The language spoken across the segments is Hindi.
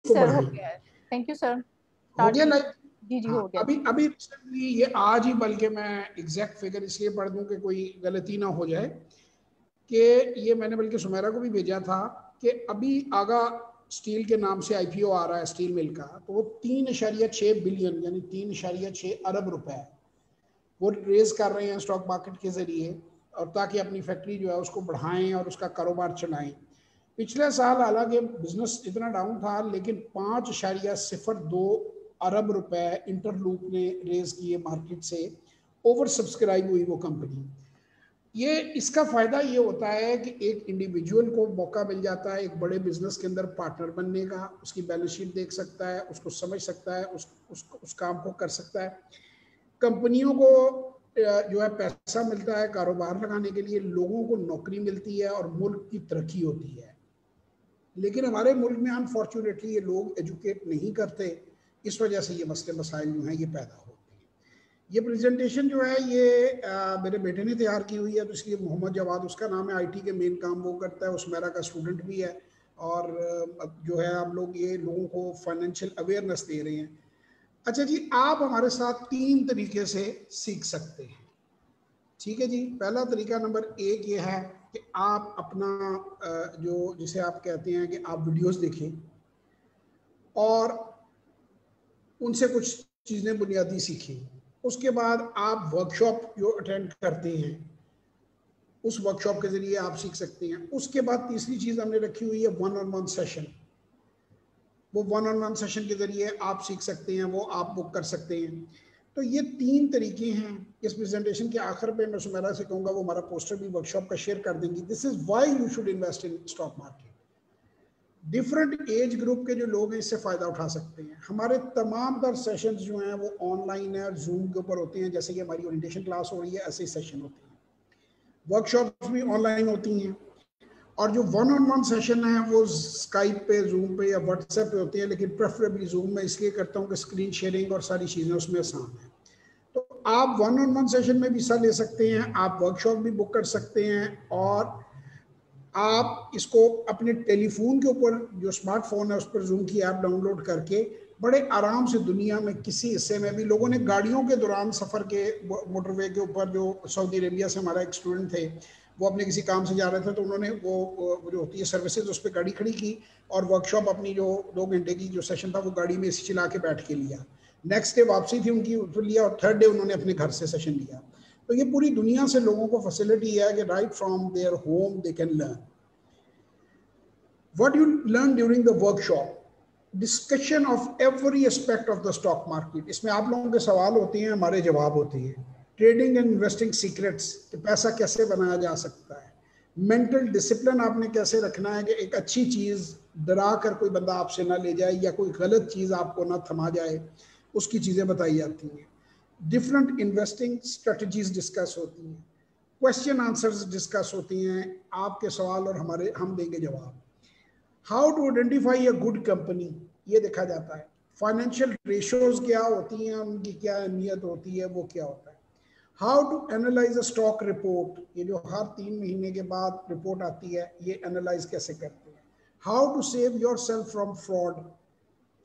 को सर हो बढ़ाएं। गया है। Thank you sir. हो स्टार्ट गया कीजिए। लाइक। जी जी हाँ, हो गया। अभी अभी रिसेंटली ये आज ही, बल्कि मैं एग्जैक्ट फिगर इसलिए पढ़ दूं कि कोई गलती ना हो जाए, कि ये मैंने बल्कि सुमेरा को भी भेजा था कि अभी आगा स्टील के नाम से आईपीओ आ रहा है स्टील मिल का, तो वो 3.6 बिलियन यानी 3.6 अरब रुपए वो रेज कर रहे हैं स्टॉक मार्केट के जरिए, और ताकि अपनी फैक्ट्री जो है उसको बढ़ाएं और उसका कारोबार चलाएं। पिछले साल हालांकि बिजनेस इतना डाउन था, लेकिन 5.02 अरब रुपए इंटरलूप ने रेज किए मार्केट से। ओवर सब्सक्राइब हुई वो कंपनी। ये इसका फायदा ये होता है कि एक इंडिविजुअल को मौका मिल जाता है एक बड़े बिजनेस के अंदर पार्टनर बनने का, उसकी बैलेंस शीट देख सकता है, उसको समझ सकता है, उस काम को कर सकता है। कंपनियों को जो है पैसा मिलता है कारोबार लगाने के लिए, लोगों को नौकरी मिलती है और मुल्क की तरक्की होती है। लेकिन हमारे मुल्क में अनफॉर्चुनेटली ये लोग एजुकेट नहीं करते, इस वजह से ये मसले मसाइल जो हैं ये पैदा होते हैं। ये प्रेजेंटेशन जो है ये मेरे बेटे ने तैयार की हुई है, तो इसलिए मोहम्मद जवाद उसका नाम है, आईटी के मेन काम वो करता है, उसमेरा का स्टूडेंट भी है। और जो है हम लोग ये लोगों को फाइनेंशियल अवेयरनेस दे रहे हैं। अच्छा जी, आप हमारे साथ 3 तरीके से सीख सकते हैं। ठीक है जी। पहला तरीका नंबर 1 ये है कि आप अपना जो जिसे आप कहते हैं कि आप वीडियोस देखें और उनसे कुछ चीज़ें बुनियादी सीखें। उसके बाद आप वर्कशॉप जो अटेंड करते हैं उस वर्कशॉप के ज़रिए आप सीख सकते हैं। उसके बाद तीसरी चीज़ हमने रखी हुई है वन ऑन वन सेशन। वो वन ऑन वन सेशन के ज़रिए आप सीख सकते हैं, वो आप बुक कर सकते हैं। तो ये 3 तरीके हैं। इस प्रेजेंटेशन के आखिर पे मैं सुमेरा से कहूँगा वो हमारा पोस्टर भी वर्कशॉप का शेयर कर देंगी। This is why you should invest in stock market. Different age group के जो लोग हैं इससे फ़ायदा उठा सकते हैं। हमारे तमाम तर सेशंस जो हैं वो ऑनलाइन है, जूम के ऊपर होते हैं। जैसे कि हमारी ओरिएंटेशन क्लास हो रही है, ऐसे ही सेशन होते हैं। वर्कशॉप्स भी ऑनलाइन होती हैं। और जो वन ऑन वन सेशन है वो स्काइप पे, जूम पे या व्हाट्सएप पे होते हैं, लेकिन प्रेफरेबली जूम में इसलिए करता हूँ कि स्क्रीन शेयरिंग और सारी चीज़ें उसमें आसान है। तो आप वन ऑन वन सेशन में भी हिस्सा ले सकते हैं, आप वर्कशॉप भी बुक कर सकते हैं, और आप इसको अपने टेलीफोन के ऊपर जो स्मार्टफोन है उस पर जूम की ऐप डाउनलोड करके बड़े आराम से दुनिया में किसी हिस्से में भी, लोगों ने गाड़ियों के दौरान सफ़र के मोटरवे के ऊपर, जो सऊदी अरेबिया से हमारा एक स्टूडेंट थे वो अपने किसी काम से जा रहे थे, तो उन्होंने वो जो होती है सर्विसेज उस पर गाड़ी खड़ी की और वर्कशॉप अपनी जो 2 घंटे की जो सेशन था वो गाड़ी में एसी चला के बैठ के लिया। नेक्स्ट डे वापसी थी उनकी, तो लिया, और थर्ड डे उन्होंने अपने घर से सेशन लिया। तो ये पूरी दुनिया से लोगों को फैसिलिटी है कि right from their home they can learn. What you learn during the workshop, discussion of every aspect of the stock market. इसमें आप लोगों के सवाल होते हैं, हमारे जवाब होते हैं। ट्रेडिंग एंड इन्वेस्टिंग सीक्रेट्स, कि पैसा कैसे बनाया जा सकता है। मेंटल डिसिप्लिन आपने कैसे रखना है कि एक अच्छी चीज़ डरा कर कोई बंदा आपसे ना ले जाए, या कोई गलत चीज़ आपको ना थमा जाए, उसकी चीज़ें बताई जाती हैं। डिफरेंट इन्वेस्टिंग स्ट्रेटजीज डिस्कस होती हैं। क्वेश्चन आंसर्स डिस्कस होती हैं, आपके सवाल और हमारे, हम देंगे जवाब। How to identify a good company, ये देखा जाता है। फाइनेंशियल रेशियोज क्या होती हैं, उनकी क्या अहमियत होती है, वो क्या होता है। How to analyse a stock report, ये जो हर 3 महीने के बाद रिपोर्ट आती है, ये एनालाइज कैसे करते हैं। How to save yourself from fraud,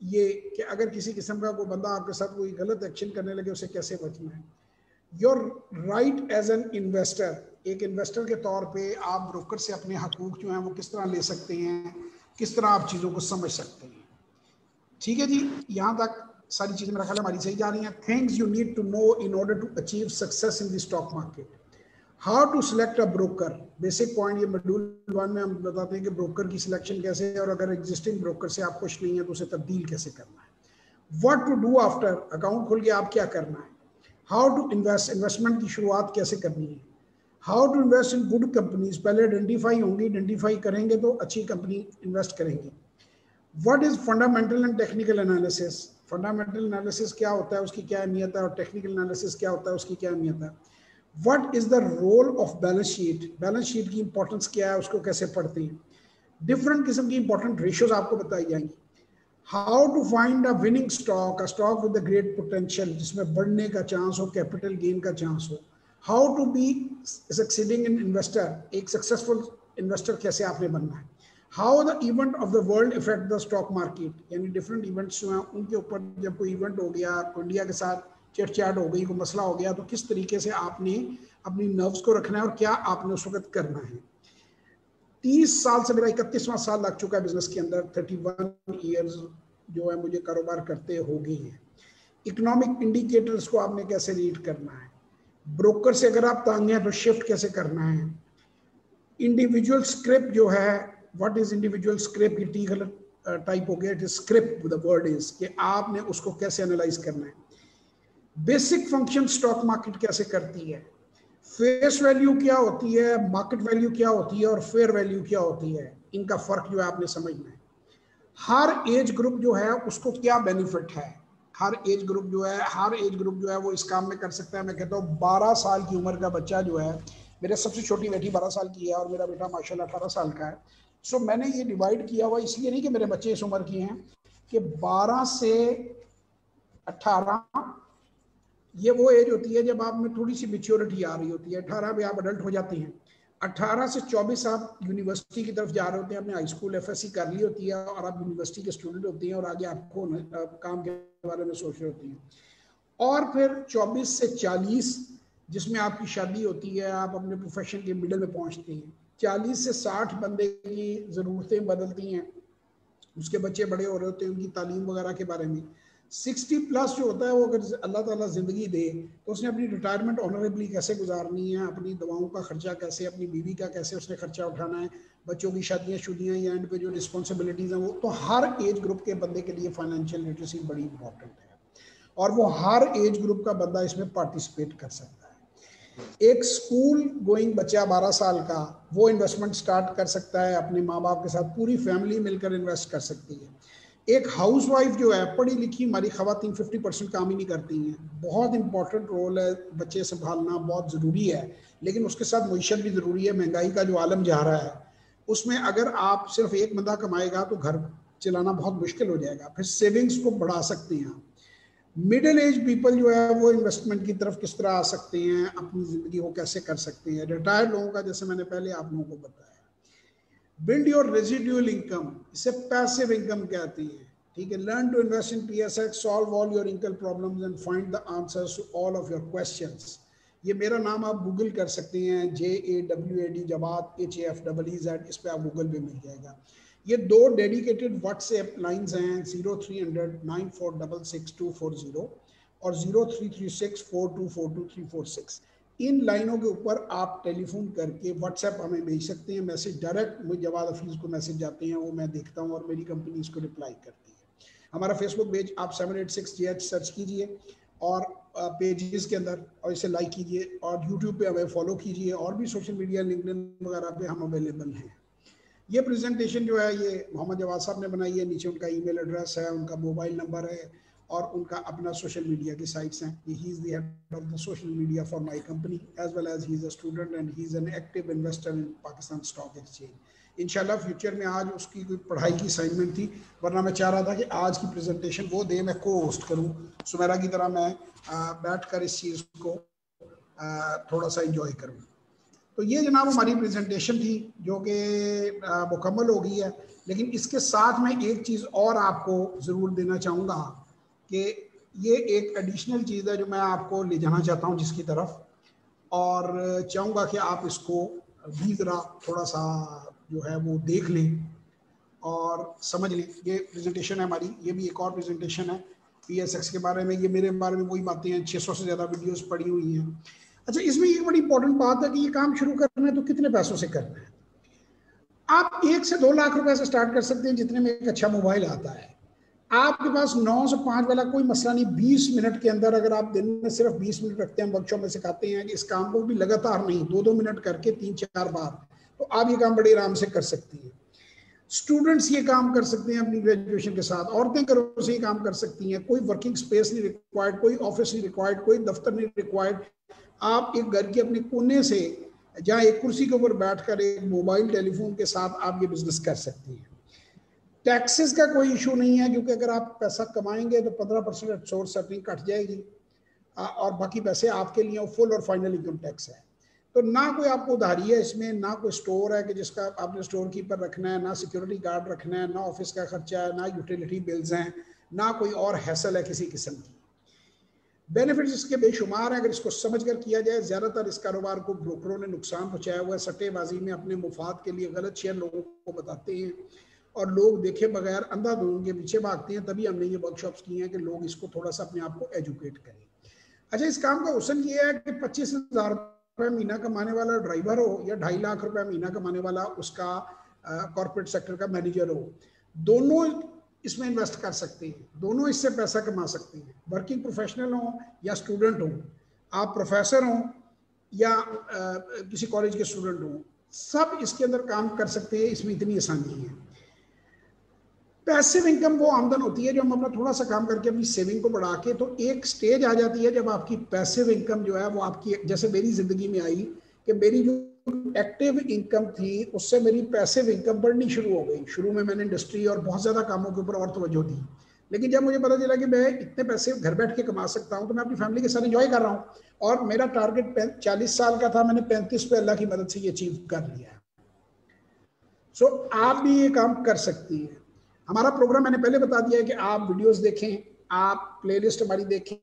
ये कि अगर किसी किस्म का कोई बंदा आपके साथ कोई गलत एक्शन करने लगे उसे कैसे बचना है। Your right as an investor, एक इन्वेस्टर के तौर पे आप ब्रोकर से अपने हकूक जो हैं वो किस तरह ले सकते हैं, किस तरह आप चीज़ों को समझ सकते हैं। ठीक है जी, यहाँ तक सारी चीज़ें मेरा ख्याल हमारी सही जा रही हैं। Things you need to know in order to achieve success in the stock market. How to select a broker, basic point ये मॉड्यूल 1 में हम बताते हैं कि ब्रोकर की सिलेक्शन कैसे है, और अगर एग्जिस्टिंग ब्रोकर से आप खुश नहीं है तो उसे तब्दील कैसे करना है। What to do after, account खोल के आप क्या करना है। हाउ टू इन्वेस्ट, इन्वेस्टमेंट की शुरुआत कैसे करनी है। How to invest in good companies, पहले आइडेंटिफाई होंगी, आइडेंटिफाई करेंगे तो अच्छी कंपनी इन्वेस्ट करेंगे। What is fundamental and technical analysis, fundamental analysis क्या होता है, उसकी क्या अहमियत है, और टेक्निकल एनालिसिस क्या होता है, उसकी क्या अहमियत है। What is the role of balance sheet, balance sheet की इंपॉर्टेंस क्या है, उसको कैसे पढ़ते हैं। डिफरेंट किस्म की इंपॉर्टेंट रेशियोज आपको बताई जाएंगी। How to find a winning stock, a stock with great potential, जिसमें बढ़ने का चांस हो, कैपिटल गेन का चांस हो। How to be succeeding in investor, एक सक्सेसफुल इन्वेस्टर कैसे आपने बनना है। How the event of the world effect the stock market, यानी डिफरेंट इवेंट्स जो हैं उनके ऊपर जब कोई इवेंट हो गया, इंडिया के साथ चिटचाट हो गई, कोई मसला हो गया, तो किस तरीके से आपने अपनी नर्व्स को रखना है और क्या आपने उस वक्त करना है। 30 साल से, मेरा 31वां साल लग चुका है बिजनेस के अंदर, 31 ईयर्स जो है मुझे कारोबार करते हो गए हैं। इकोनॉमिक इंडिकेटर्स को आपने कैसे रीड करना है, ब्रोकर से अगर आप तंग हैं तो शिफ्ट कैसे करना है, इंडिविजुअल स्क्रिप्ट जो है, व्हाट इज इंडिविजुअल स्क्रिप्ट, ये टी गलत टाइप हो गया, it is script the word is, कि आपने उसको कैसे एनालाइज करना है। बेसिक फंक्शन स्टॉक मार्केट कैसे करती है, फेस वैल्यू क्या होती है, मार्केट वैल्यू क्या होती है और फेयर वैल्यू क्या होती है, इनका फर्क जो है आपने समझना है। हर एज ग्रुप जो है उसको क्या बेनिफिट है, हर एज ग्रुप जो है वो इस काम में कर सकता है। मैं कहता हूँ 12 साल की उम्र का बच्चा जो है, मेरे सबसे छोटी बेटी 12 साल की है और मेरा बेटा माशाल्लाह 18 साल का है। सो मैंने ये डिवाइड किया हुआ इसलिए नहीं कि मेरे बच्चे इस उम्र के हैं, कि 12 से 18 ये वो एज होती है जब आप में थोड़ी सी मेच्योरिटी आ रही होती है। 18 में आप अडल्ट हो जाते हैं। 18 से 24 आप यूनिवर्सिटी की तरफ जा रहे होते हैं, आपने हाई स्कूल एफएससी कर ली होती है और आप यूनिवर्सिटी के स्टूडेंट होते हैं और आगे आपको काम के बारे में सोच रहे होते हैं। और फिर 24 से 40 जिसमें आपकी शादी होती है, आप अपने प्रोफेशन के मिडल में पहुंचते हैं। 40 से 60 बंदे की ज़रूरतें बदलती हैं, उसके बच्चे बड़े हो रहे होते हैं, उनकी तालीम वगैरह के बारे में। 60 प्लस जो होता है वो अगर अल्लाह ताला ज़िंदगी दे तो उसने अपनी रिटायरमेंट ऑनरेबली कैसे गुजारनी है, अपनी दवाओं का खर्चा कैसे, अपनी बीवी का कैसे उसने खर्चा उठाना है, बच्चों की शादियाँ या एंड पे जो रिस्पॉन्सिबिलिटीज़ हैं वो, तो हर एज ग्रुप के बंदे के लिए फाइनेंशियल लिटरेसी बड़ी इंपॉर्टेंट है और वो हर एज ग्रुप का बंदा इसमें पार्टिसिपेट कर सकता है। एक स्कूल गोइंग बच्चा 12 साल का, वो इन्वेस्टमेंट स्टार्ट कर सकता है अपने माँ बाप के साथ, पूरी फैमिली मिलकर इन्वेस्ट कर सकती है। एक हाउसवाइफ जो है पढ़ी लिखी, हमारी खवातीन 50% काम ही नहीं करती हैं। बहुत इंपॉर्टेंट रोल है, बच्चे संभालना बहुत ज़रूरी है, लेकिन उसके साथ मुईशत भी ज़रूरी है। महंगाई का जो आलम जा रहा है उसमें अगर आप सिर्फ एक बंदा कमाएगा तो घर चलाना बहुत मुश्किल हो जाएगा। फिर सेविंग्स को बढ़ा सकते हैं। मिडिल एज पीपल जो है वो इन्वेस्टमेंट की तरफ किस तरह आ सकते हैं, अपनी ज़िंदगी को कैसे कर सकते हैं। रिटायर्ड लोगों का, जैसे मैंने पहले आप लोगों को बताया, बिल्ड योर रेजिडुअल इनकम, इसे पैसिव इनकम कहते हैं। ठीक है, learn to invest in PSX, solve all your income problems and find the answers to all of your questions. ये मेरा नाम आप गूगल कर सकते हैं, JAWAD जवाद HAFEEZ, इस पर आप गूगल पे मिल जाएगा। ये 2 डेडिकेटेड व्हाट्सएप लाइंस हैं, 0300 9466 और 03364242 इन लाइनों के ऊपर आप टेलीफोन करके व्हाट्सएप हमें भेज सकते हैं मैसेज। डायरेक्ट मुझे जवाद हफीज़ को मैसेज जाते हैं, वो मैं देखता हूँ और मेरी कंपनी इसको रिप्लाई करती है। हमारा फेसबुक पेज आप 786JH सर्च कीजिए और पेजेस के अंदर, और इसे लाइक कीजिए, और यूट्यूब पे हमें फॉलो कीजिए, और भी सोशल मीडिया लिंक्डइन वगैरह पे हम अवेलेबल हैं। ये प्रेजेंटेशन जो है ये मोहम्मद जवाद साहब ने बनाई है, नीचे उनका ईमेल एड्रेस है, उनका मोबाइल नंबर है और उनका अपना सोशल मीडिया की साइट्स हैं। He is the head of the social media for my company as well as he is a student and he is an active investor in Pakistan stock exchange. इंशाल्लाह फ्यूचर में, आज उसकी कोई पढ़ाई की असाइनमेंट थी, वरना मैं चाह रहा था कि आज की प्रेजेंटेशन वो दे, मैं को होस्ट करूँ सुमेरा की तरह, मैं बैठ कर इस चीज़ को थोड़ा सा इंजॉय करूँ। तो ये जनाब हमारी प्रेजेंटेशन थी जो कि मुकम्मल हो गई है। लेकिन इसके साथ में एक चीज़ और आपको ज़रूर देना चाहूँगा कि ये एक एडिशनल चीज़ है जो मैं आपको ले जाना चाहता हूँ जिसकी तरफ, और चाहूँगा कि आप इसको भी ज़रा थोड़ा सा जो है वो देख लें और समझ लें। ये प्रेजेंटेशन है हमारी, ये भी एक और प्रेजेंटेशन है PSX के बारे में। ये मेरे बारे में वही बातें हैं, 600 से ज़्यादा वीडियोस पड़ी हुई हैं। अच्छा, इसमें ये बड़ी इंपॉर्टेंट बात है कि ये काम शुरू करना है तो कितने पैसों से करना है। आप 1 से 2 लाख रुपए से स्टार्ट कर सकते हैं, जितने में एक अच्छा मोबाइल आता है। आपके पास 9 से 5 वाला कोई मसला नहीं। 20 मिनट के अंदर, अगर आप दिन में सिर्फ 20 मिनट रखते हैं, वर्कशॉप में सिखाते हैं कि इस काम को भी लगातार नहीं, 2-2 मिनट करके 3-4 बार, तो आप ये काम बड़े आराम से कर सकती हैं। स्टूडेंट्स ये काम कर सकते हैं अपनी ग्रेजुएशन के साथ, औरतें घरों से ये काम कर सकती हैं। कोई वर्किंग स्पेस नहीं रिक्वायर्ड, कोई ऑफिस नहीं रिक्वायर्ड, कोई दफ्तर नहीं रिक्वायर्ड। आप एक घर के अपने कोने से, जहाँ एक कुर्सी के ऊपर बैठकर एक मोबाइल टेलीफोन के साथ आप ये बिजनेस कर सकती हैं। टैक्सेस का कोई इशू नहीं है, क्योंकि अगर आप पैसा कमाएंगे तो 15% सोर्स सेटिंग कट जाएगी और बाकी पैसे आपके लिए फुल और फाइनल इनकम टैक्स है। तो ना कोई आपको उधारी है इसमें, ना कोई स्टोर है कि जिसका आपने स्टोर कीपर रखना है, ना सिक्योरिटी गार्ड रखना है, ना ऑफिस का खर्चा है, ना यूटिलिटी बिल्स हैं, ना कोई और हैसल है किसी किस्म की। बेनिफिट्स इसके बेशुमार हैं अगर इसको समझ कर किया जाए। ज़्यादातर इस कारोबार को ब्रोकरों ने नुकसान पहुंचाया हुआ है, सट्टेबाजी में अपने मुफाद के लिए गलत शेयर लोगों को बताते हैं और लोग देखे बगैर अंधाधुंध के पीछे भागते हैं। तभी हमने ये वर्कशॉप्स की हैं कि लोग इसको थोड़ा सा अपने आप को एजुकेट करें। अच्छा, इस काम का हुसन ये है कि 25,000 रुपये महीना कमाने वाला ड्राइवर हो या 2.5 लाख रुपये महीना कमाने वाला उसका कॉर्पोरेट सेक्टर का मैनेजर हो, दोनों इसमें इन्वेस्ट कर सकते हैं, दोनों इससे पैसा कमा सकते हैं। वर्किंग प्रोफेशनल हो या स्टूडेंट हो, आप प्रोफेसर हो या किसी कॉलेज के स्टूडेंट हो, सब इसके अंदर काम कर सकते हैं। इसमें इतनी आसानी है। पैसिव इनकम वो आमदन होती है जो हम अपना थोड़ा सा काम करके अपनी सेविंग को बढ़ा के, तो एक स्टेज आ जाती है जब आपकी पैसिव इनकम जो है वो आपकी, जैसे मेरी जिंदगी में आई कि मेरी जो एक्टिव इनकम थी उससे मेरी पैसिव इनकम बढ़नी शुरू हो गई। शुरू में मैंने इंडस्ट्री और बहुत ज़्यादा कामों के ऊपर और तवज्जो दी, लेकिन जब मुझे पता चला कि मैं इतने पैसे घर बैठ के कमा सकता हूँ तो मैं अपनी फैमिली के साथ एंजॉय कर रहा हूँ। और मेरा टारगेट 40 साल का था, मैंने 35 पे अल्लाह की मदद से ये अचीव कर लिया है। सो आप भी ये काम कर सकती हैं। हमारा प्रोग्राम मैंने पहले बता दिया है कि आप वीडियोस देखें, आप प्लेलिस्ट हमारी देखें,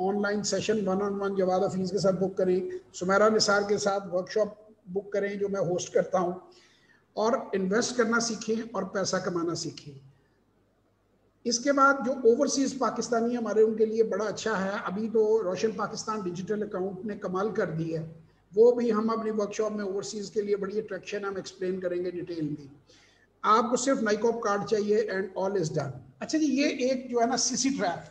online session 1-on-1 Jawad Hafeez के साथ बुक करें, सुमेरा निसार के साथ वर्कशॉप बुक करें जो मैं होस्ट करता हूं, और इन्वेस्ट करना सीखें और पैसा कमाना सीखें। इसके बाद जो ओवरसीज पाकिस्तानी हमारे, उनके लिए बड़ा अच्छा है। अभी तो रोशन पाकिस्तान डिजिटल अकाउंट ने कमाल कर दी है, वो भी हम अपनी वर्कशॉप में ओवरसीज के लिए बड़ी अट्रैक्शन हम एक्सप्लेन करेंगे डिटेल में। आपको सिर्फ नाइकॉप कार्ड चाहिए एंड ऑल इज डन। अच्छा जी, ये एक जो है ना सीसी ट्रैप,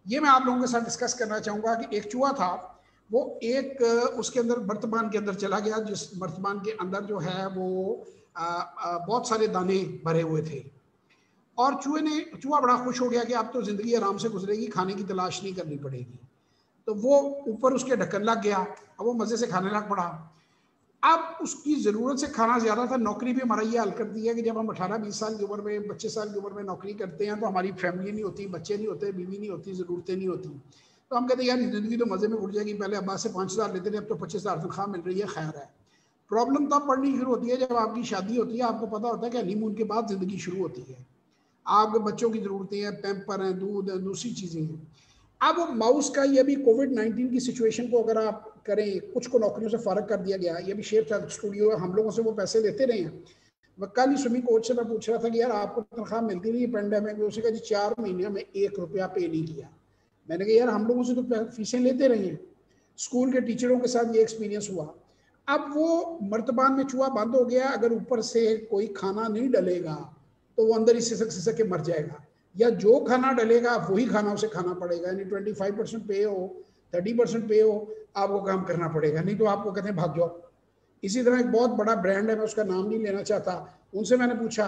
ये मैं आप लोगों के साथ डिस्कस करना चाहूँगा कि एक चूहा था, वो एक उसके अंदर बर्तमान के अंदर चला गया, जिस बर्तमान के अंदर जो है वो बहुत सारे दाने भरे हुए थे, और चूहा बड़ा खुश हो गया कि अब तो ज़िंदगी आराम से गुजरेगी, खाने की तलाश नहीं करनी पड़ेगी। तो वो ऊपर उसके ढक्कन लग गया, अब वो मज़े से खाने लग पड़ा। अब उसकी ज़रूरत से खाना ज़्यादा था। नौकरी भी हमारा ये हाल कर दिया कि जब हम 18-20 साल की उम्र में, 25 साल की उम्र में नौकरी करते हैं तो हमारी फैमिली नहीं होती, बच्चे नहीं होते, बीवी नहीं होती, ज़रूरतें नहीं होती। तो हम कहते हैं यार ज़िंदगी तो मज़े में उड़ जाएगी, पहले अब्बा से 5,000 लेते थे, अब तो 25,000 तनख्वाह मिल रही है, खैर है। प्रॉब्लम तब पड़नी शुरू होती है जब आपकी शादी होती है। आपको पता होता है कि हनीमून के बाद ज़िंदगी शुरू होती है, आपके बच्चों की ज़रूरतें हैं, पैम्पर हैं, दूध है, दूसरी चीज़ें हैं। अब माउस का ये भी कोविड-19 की सिचुएशन को अगर आप करें, कुछ को नौकरियों से फारग कर दिया गया। ये भी शेयर था स्टूडियो, हम लोगों से वो पैसे लेते रहे हैं। मैं कल ही स्विमिंग कोच से मैं पूछ रहा था कि यार आपको तनख्वाह मिलती नहीं है पेंडेमिक में? उसने कहा जी 4 महीने में 1 रुपया पे नहीं किया। मैंने कहा यार हम लोगों से तो फीसें लेते रहे हैं। स्कूल के टीचरों के साथ ये एक्सपीरियंस हुआ। अब वो मर्तबान में चूहा बंद हो गया, अगर ऊपर से कोई खाना नहीं डलेगा तो वो अंदर ही सिसक सिसक के मर जाएगा, या जो खाना डलेगा वही खाना उसे खाना पड़ेगा। यानी 25% पे हो, 30% पे हो, आपको काम करना पड़ेगा, नहीं तो आपको कहते हैं भाग जाओ। इसी तरह एक बहुत बड़ा ब्रांड है, मैं उसका नाम नहीं लेना चाहता, उनसे मैंने पूछा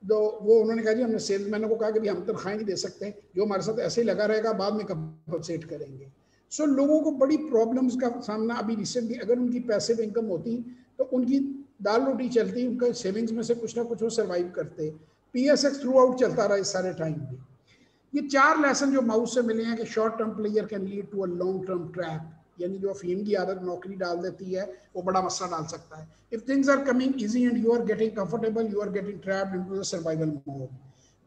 तो वो उन्होंने कहा जी हमने सेल्समैनों को कहा कि हम तनख्वाहें नहीं दे सकते, जो हमारे साथ ऐसे ही लगा रहेगा बाद में कंपनसेट करेंगे। सो लोगों को बड़ी प्रॉब्लम्स का सामना अभी रिसेंटली, अगर उनकी पैसिव इनकम होती तो उनकी दाल रोटी चलती, उनका सेविंग्स में से कुछ ना कुछ वो सर्वाइव करते। PSX थ्रू आउट चलता रहा इस सारे टाइम में। ये 4 लेसन जो माउस से मिले हैं कि short term player can lead to a long term trap, यानी जो अफीम की आदत नौकरी डाल देती है वो बड़ा मसला डाल सकता है। If things are coming easy and you are getting comfortable, you are getting trapped into the survival mode.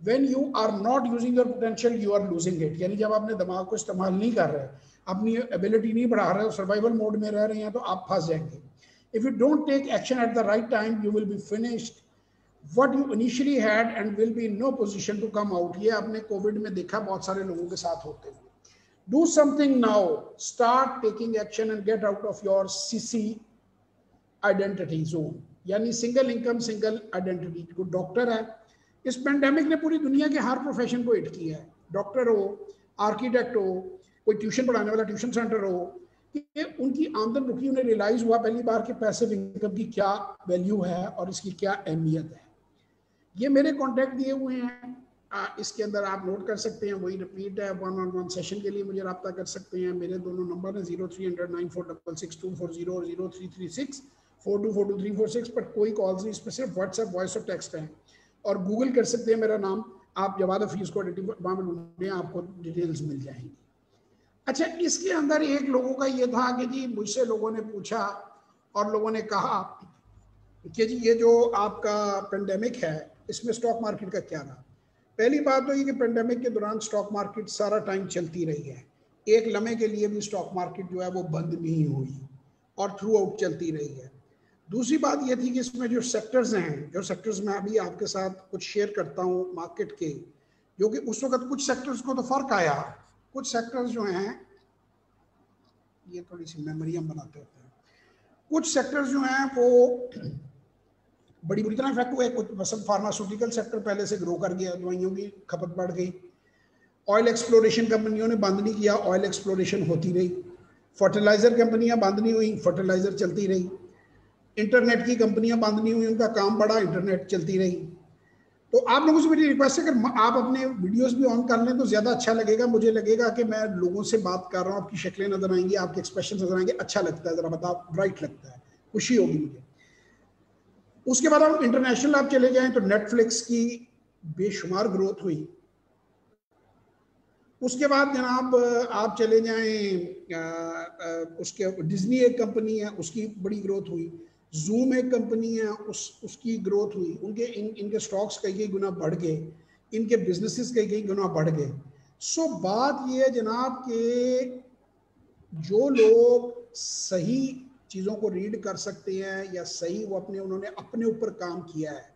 When you are not using your potential you are losing it, यानी जब आपने दिमाग को इस्तेमाल नहीं कर रहे, अपनी एबिलिटी नहीं बढ़ा रहे, सर्वाइवल मोड में रह रहे हैं, तो आप फंस जाएंगे। If you don't take action at the right time you will be finished what you initially had and will be in no position to come out। ये आपने कोविड में देखा बहुत सारे लोगों के साथ होते हुए। Do something now, start taking action and get out of your CC identity zone, यानी सिंगल इनकम सिंगल आइडेंटिटी। कोई डॉक्टर है, इस पेंडेमिक ने पूरी दुनिया के हर प्रोफेशन को हिट किया है। डॉक्टर हो, आर्किटेक्ट हो, कोई ट्यूशन पढ़ाने वाला ट्यूशन सेंटर हो, कि उनकी आमदन रुकी, उन्हें रियलाइज हुआ पहली बार कि पैसिव इनकम की क्या वैल्यू है और इसकी क्या अहमियत है। ये मेरे कॉन्टैक्ट दिए हुए हैं, इसके अंदर आप नोट कर सकते हैं, वही रिपीट है। 1-on-1 सेशन के लिए मुझे रब्ता कर सकते हैं। मेरे दोनों नंबर हैं 0300946624 और 0336424236 पर कोई कॉल्स नहीं, इसमें सिर्फ व्हाट्सएप वॉइस और टेक्स्ट है। और गूगल कर सकते हैं मेरा नाम, आप जवाद हफीज़ को ढूंढें, आपको डिटेल्स मिल जाएंगी। अच्छा, इसके अंदर एक लोगों का ये था कि जी मुझसे लोगों ने पूछा और लोगों ने कहा कि जी ये जो आपका पेंडेमिक है इसमें स्टॉक मार्केट का क्या रहा। पहली बात तो ये कि पेंडेमिक के दौरान स्टॉक मार्केट सारा टाइम चलती रही है, एक लम्हे के लिए भी स्टॉक मार्केट जो है वो बंद नहीं हुई और थ्रू आउट चलती रही है। दूसरी बात ये थी कि इसमें जो सेक्टर्स हैं, जो सेक्टर्स मैं अभी आपके साथ कुछ शेयर करता हूँ मार्केट के, जो कि उस वक्त कुछ सेक्टर्स को तो फर्क आया, कुछ सेक्टर्स जो हैं, ये थोड़ी सी मेमोरी हम बनाते होते हैं, कुछ सेक्टर्स जो हैं वो बड़ी बुरी तरह इफेक्ट हुए। कुछ मतलब फार्मास्यूटिकल सेक्टर पहले से ग्रो कर गया, दवाइयों की खपत बढ़ गई। ऑयल एक्सप्लोरेशन कंपनियों ने बंद नहीं किया, ऑयल एक्सप्लोरेशन होती रही। फर्टिलाइजर कंपनियां बंद नहीं हुई, फर्टिलाइजर चलती रही। इंटरनेट की कंपनियां बंद नहीं हुई, उनका काम बढ़ा, इंटरनेट चलती रही। तो आप लोगों से मेरी रिक्वेस्ट है कि आप अपने वीडियोस भी ऑन कर लें तो ज़्यादा अच्छा लगेगा। मुझे लगेगा कि मैं लोगों से बात कर रहा हूँ, आपकी शक्लें नजर आएंगी, आपके एक्सप्रेशन नजर आएंगे, अच्छा लगता है, ज़रा बता, ब्राइट लगता है, खुशी होगी मुझे। उसके बाद आप इंटरनेशनल आप चले जाएं तो नेटफ्लिक्स की बेशुमार ग्रोथ हुई। उसके बाद जनाब आप चले जाएं उसके डिज्नी एक कंपनी है, उसकी बड़ी ग्रोथ हुई। जूम एक कंपनी है, उसकी ग्रोथ हुई। इनके स्टॉक्स कई गुना बढ़ गए, इनके बिजनेसेस कई गुना बढ़ गए। सो बात ये है जनाब कि जो लोग सही चीज़ों को रीड कर सकते हैं या सही वो उन्होंने अपने ऊपर काम किया है,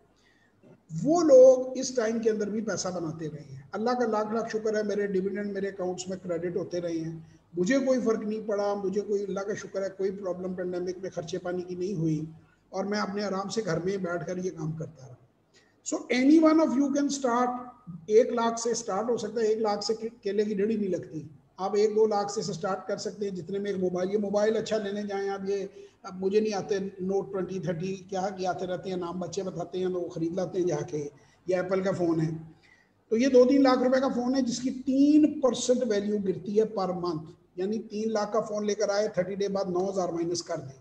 वो लोग इस टाइम के अंदर भी पैसा बनाते रहे हैं। अल्लाह का लाख लाख शुक्र है, मेरे डिविडेंड मेरे अकाउंट्स में क्रेडिट होते रहे हैं, मुझे कोई फ़र्क नहीं पड़ा, मुझे कोई, अल्लाह का शुक्र है, कोई प्रॉब्लम पेंडेमिक में खर्चे पानी की नहीं हुई और मैं अपने आराम से घर में बैठ कर ये काम करता रहा। So any one of you can start. 1 lakh से स्टार्ट हो सकता है, 1 लाख से केले की डेढ़ी नहीं लगती। आप 1-2 लाख से स्टार्ट कर सकते हैं, जितने में एक मोबाइल, ये मोबाइल अच्छा लेने जाएं आप, ये अब मुझे नहीं आते नोट 20-30 क्या कि आते रहते हैं, नाम बच्चे बताते हैं तो वो खरीद लाते हैं जाके। ये एप्पल का फ़ोन है, तो ये 2-3 लाख रुपए का फ़ोन है जिसकी 3% वैल्यू गिरती है पर मंथ। यानी 3 लाख का फ़ोन लेकर आए, 30 डे बाद 9,000 माइनस कर दें,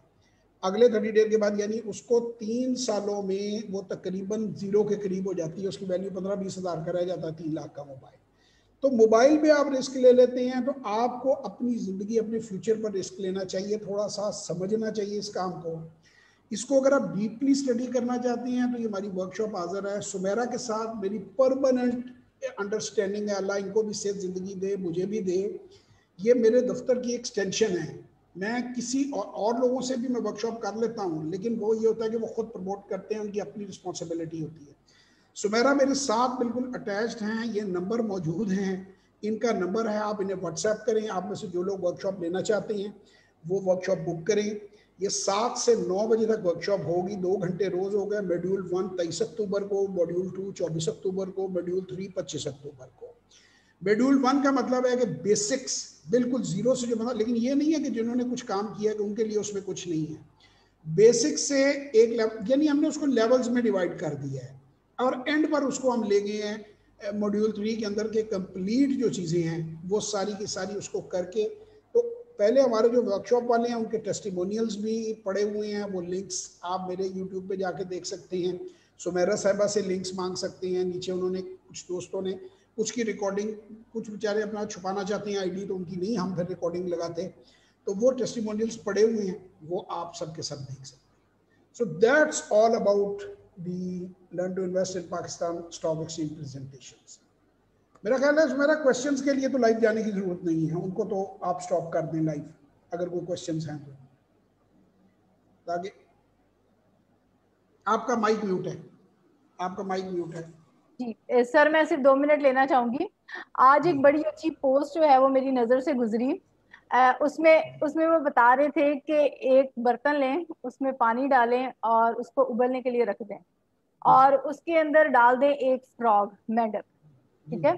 अगले 30 डे के बाद, यानी उसको 3 सालों में वो तकरीबन जीरो के करीब हो जाती है, उसकी वैल्यू 15-20 हज़ार का रह जाता है 3 लाख का मोबाइल। तो मोबाइल पे आप रिस्क ले लेते हैं, तो आपको अपनी ज़िंदगी, अपने फ्यूचर पर रिस्क लेना चाहिए, थोड़ा सा समझना चाहिए इस काम को। इसको अगर आप डीपली स्टडी करना चाहते हैं तो ये हमारी वर्कशॉप हाजिर है। सुमेरा के साथ मेरी परमानेंट अंडरस्टैंडिंग है, अल्लाह इनको भी सेहत ज़िंदगी दे, मुझे भी दे। ये मेरे दफ्तर की एक्सटेंशन है। मैं किसी और लोगों से भी मैं वर्कशॉप कर लेता हूँ, लेकिन वो ये होता है कि वो खुद प्रमोट करते हैं, उनकी अपनी रिस्पॉन्सिबिलिटी होती है। सुमेरा मेरे साथ बिल्कुल अटैच्ड हैं, ये नंबर मौजूद हैं, इनका नंबर है, आप इन्हें व्हाट्सएप करें। आप में से जो लोग वर्कशॉप लेना चाहते हैं वो वर्कशॉप बुक करें। ये 7 से 9 बजे तक वर्कशॉप होगी, 2 घंटे रोज हो गए। मॉड्यूल 1 23 अक्टूबर को, मॉड्यूल 2 24 अक्टूबर को, मॉड्यूल 3 25 अक्टूबर को। मॉड्यूल 1 का मतलब है कि बेसिक्स बिल्कुल जीरो से जो बना, लेकिन ये नहीं है कि जिन्होंने कुछ काम किया कि उनके लिए उसमें कुछ नहीं है। बेसिक्स से एक लेवल, यानी हमने उसको लेवल्स में डिवाइड कर दिया है और एंड पर उसको हम ले गए हैं मॉड्यूल 3 के अंदर के कंप्लीट जो चीज़ें हैं वो सारी की सारी उसको करके। तो पहले हमारे जो वर्कशॉप वाले हैं उनके टेस्टिमोनियल्स भी पड़े हुए हैं, वो लिंक्स आप मेरे यूट्यूब पे जाके देख सकते हैं। सुमेरा साहिबा से लिंक्स मांग सकते हैं, नीचे उन्होंने कुछ दोस्तों ने कुछ की रिकॉर्डिंग, कुछ बेचारे अपना छुपाना चाहते हैं आईडी, तो उनकी नहीं हम फिर रिकॉर्डिंग लगाते, तो वो टेस्टिमोनियल्स पड़े हुए हैं, वो आप सबके सब देख सकते हैं। So that's all about the Learn to Invest in Pakistan Stock Exchange presentations. मेरा ख्याल है मेरा क्वेश्चंस के लिए तो लाइव जाने की जरूरत नहीं है, उनको तो आप स्टॉप कर दें लाइव अगर कोई क्वेश्चंस हैं तो। ताकि आपका माइक म्यूट है, आपका माइक म्यूट है जी सर, मैं सिर्फ 2 मिनट लेना चाहूंगी। आज एक बड़ी अच्छी पोस्ट जो है वो मेरी नजर से गुजरी। उसमें वो बता रहे थे कि एक बर्तन लें, उसमें पानी डालें और उसको उबलने के लिए रख दें और उसके अंदर डाल दें एक फ्रॉग, मेंढक। ठीक है,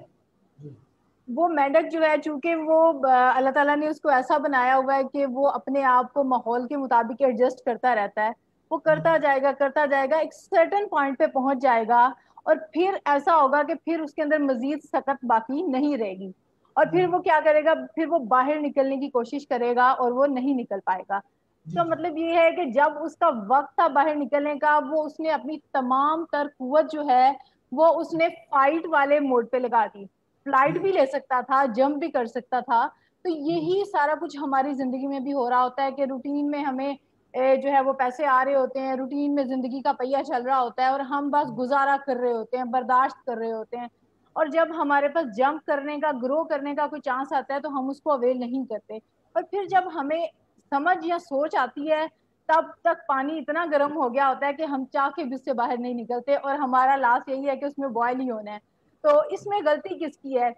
वो मेंढक जो है, चूंकि वो अल्लाह ताला ने उसको ऐसा बनाया हुआ है कि वो अपने आप को माहौल के मुताबिक एडजस्ट करता रहता है। वो करता जाएगा, एक सर्टेन पॉइंट पे पहुंच जाएगा और फिर ऐसा होगा कि फिर उसके अंदर मजीद सकत बाकी नहीं रहेगी और फिर वो क्या करेगा, फिर वो बाहर निकलने की कोशिश करेगा और वो नहीं निकल पाएगा। इसका मतलब ये है कि जब उसका वक्त था बाहर निकलने का, वो उसने अपनी तमाम तर कुव्वत जो है वो उसने फाइट वाले मोड पे लगा दी। फ्लाइट भी ले सकता था, जंप भी कर सकता था। तो यही सारा कुछ हमारी जिंदगी में भी हो रहा होता है कि रूटीन में हमें जो है वो पैसे आ रहे होते हैं, रूटीन में जिंदगी का पहिया चल रहा होता है और हम बस गुजारा कर रहे होते हैं, बर्दाश्त कर रहे होते हैं। और जब हमारे पास जंप करने का, ग्रो करने का कोई चांस आता है तो हम उसको अवेल नहीं करते। और फिर जब हमें समझ या सोच आती है, तब तक पानी इतना गर्म हो गया होता है कि हम चाह के भी उससे बाहर नहीं निकलते और हमारा लास्ट यही है कि उसमें बॉयल ही होना है। तो इसमें गलती किसकी है?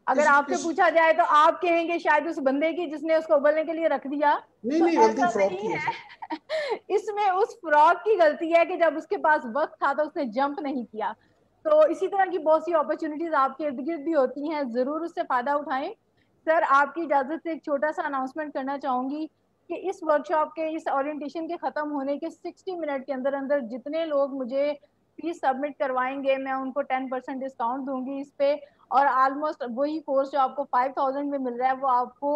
अगर इस आपसे इस पूछा जाए तो आप कहेंगे शायद उस बंदे की जिसने उसको उबलने के लिए रख दिया। नहीं तो नहीं, गलती ऐसा फ्रॉक नहीं की है सर। है। इसमें उस फ्रॉग की गलती है कि जब उसके पास वक्त था तो उसने जंप नहीं किया। तो इसी तरह की बहुत सी अपॉर्चुनिटीज आपके इर्द गिर्द भी होती हैं, जरूर उससे फायदा उठाएं। सर, आपकी इजाजत से एक छोटा सा अनाउंसमेंट करना चाहूंगी कि इस वर्कशॉप के, इस ओरिएंटेशन के खत्म होने के 60 मिनट के अंदर अंदर जितने लोग मुझे फीस सबमिट करवाएंगे, मैं उनको 10% डिस्काउंट दूंगी इस पे। और ऑलमोस्ट वही कोर्स जो आपको 5000 में मिल रहा है वो आपको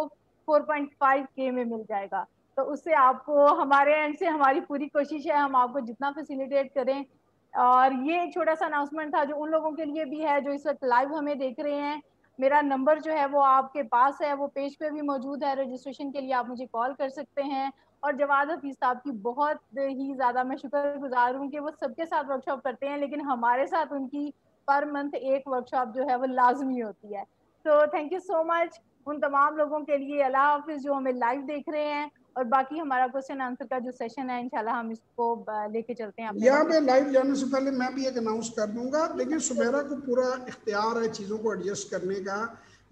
4.5K में मिल जाएगा। तो उससे आपको, हमारे एंड से हमारी पूरी कोशिश है हम आपको जितना फैसिलिटेट करें। और ये एक छोटा सा अनाउंसमेंट था जो उन लोगों के लिए भी है जो इस वक्त लाइव हमें देख रहे हैं। मेरा नंबर जो है वो आपके पास है, वो पेज पे भी मौजूद है, रजिस्ट्रेशन के लिए आप मुझे कॉल कर सकते हैं। और जवाद हफीज साहब की बहुत ही ज्यादा मैं शुक्रगुजार हूँ कि वो सबके साथ वर्कशॉप करते हैं, लेकिन हमारे साथ उनकी पर मंथ एक वर्कशॉप जो है वो लाजमी होती है। तो थैंक यू सो मच उन तमाम लोगों के लिए। अल्लाह हाफिज जो हमें लाइव देख रहे हैं। और बाकी हमारा क्वेश्चन आंसर का जो सेशन है इंशाल्लाह हम इसको लेके चलते हैं अपने यहाँ वक्त। पे लाइव जाने से पहले मैं भी एक अनाउंस कर दूंगा, लेकिन सुमेरा को जी पूरा इख्तियार है चीज़ों को एडजस्ट करने का।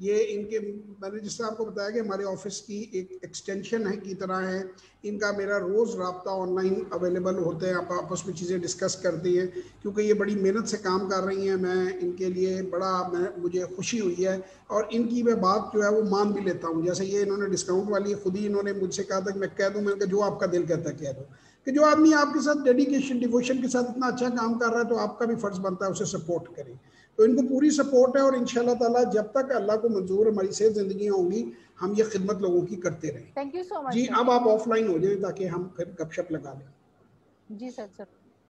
ये इनके, मैंने जिस तरह आपको बताया कि हमारे ऑफिस की एक एक्सटेंशन है की तरह है, इनका मेरा रोज़ राब्ता ऑनलाइन अवेलेबल होते हैं, आप आपस में चीज़ें डिस्कस करती हैं, क्योंकि ये बड़ी मेहनत से काम कर रही हैं। मैं इनके लिए मुझे खुशी हुई है और इनकी मैं बात जो है वो मान भी लेता हूँ। जैसे ये इन्होंने डिस्काउंट वाली खुद ही इन्होंने मुझसे कहा था कि मैं कह दूँ, मैंने कहा जो आपका दिल कहता है कह दो, कि जो आदमी आपके साथ डेडिकेशन डिवोशन के साथ इतना अच्छा काम कर रहा है तो आपका भी फर्ज बनता है उसे सपोर्ट करें। तो इनको पूरी सपोर्ट है और इंशाल्लाह ताला जब तक अल्लाह को मंजूर हमारी सेहत जिंदगी होंगी हम ये खिदमत लोगों की करते रहें। थैंक यू सो मच जी सर। अब आप ऑफलाइन हो जाए ताकि हम फिर गपशप लगा लें। जी सर।